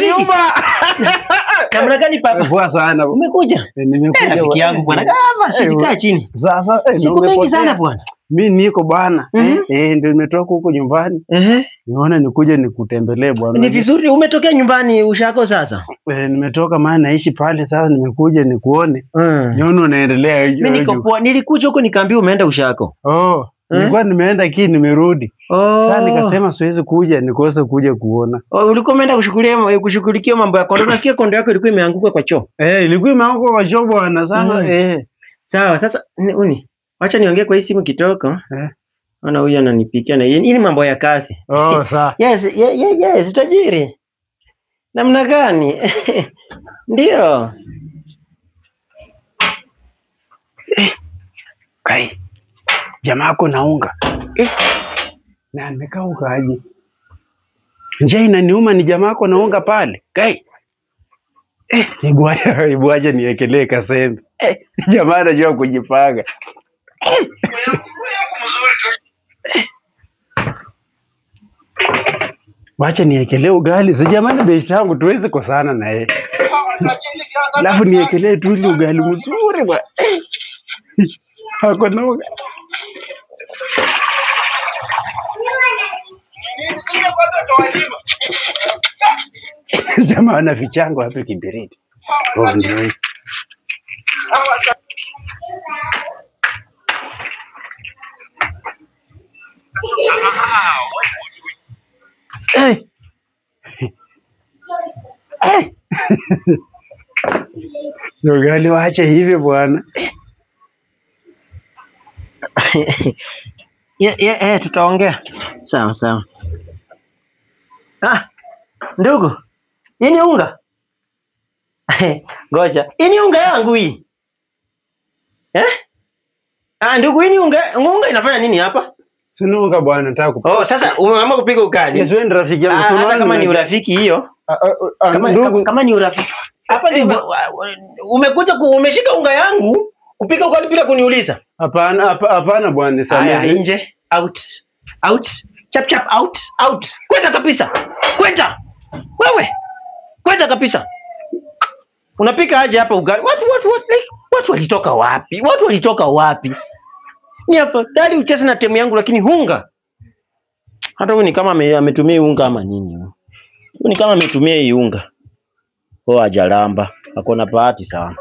Nyumba. Namna gani papa? Poa sana. Umekuja? Nimekuja rafiki yangu bwana. Gava sitika chini. Sasa siku mingi sana bwana. Mimi niko bwana. Ndio nimetoka huko nyumbani. Niona nikuje nikutembelee bwana. Ni vizuri umetokea nyumbani ushako sasa? Nimetoka maana naishi pale sasa nimekuja nikuone. Nione unaendelea hiyo. Mimi niko poa. Nilikuja huko nikaambia umeenda ushako. Nilikuwa nimeenda nimerudi. Sasa nikasema siwezi kuja nikose kuja kuona. Ulikuwa umeenda kushughulikia mambo ya kondo. Unasikia kondo yako ilikuwa imeanguka kwa choo? Ilikuwa imeanguka kwa choo bwana sasa. Sawa, sasa acha niongee kwa hii simu kitoko. Ona huyu ananipikia na hii mambo ya kazi. Sawa. Yes, tajiri. Namna gani? Ndio. Kai. Jamaa yako naunga. Na nimekauka aje. Njaa inaniuma ni jamaa yako naunga pale. Kai. Ibwaje niekelee kasembe. Jamaa anajua kujipanga. Wacha niekelee ugali. Si jamani bei yangu tuweze kosana na yeye. Alafu niekelee tu ile ugali mzuri bwana. Hako naunga. Jamaa ana vichango hapo Kibiriti. Ndio. Ugali waache hivi bwana. Tutaongea. Sawa. Ndugu. Hii ni unga? Ngoja. Hii ni unga yangu hii. Ndugu hii ni unga inafanya nini hapa? Sina unga bwana nataka kupika. Sasa umeamua kupika ugali. Yes, wewe rafiki yangu. Hata kama ni urafiki hiyo. Kama ni urafiki. Hapa ndio umekuja umeshika unga yangu kupika ugali bila kuniuliza. Hapana bwana sana. Nje. Out. Chap out. Kwenda kabisa. Kwenda. Wewe. Kwenda kabisa. Unapika aje hapa ugali? Watu walitoka wapi? Ni hapa dali ucheze na timu yangu lakini hunga. Hata huyu ni kama ametumia unga ama nini? Huyu ni kama ametumia hii unga. Ajalamba. Akona bahati sana.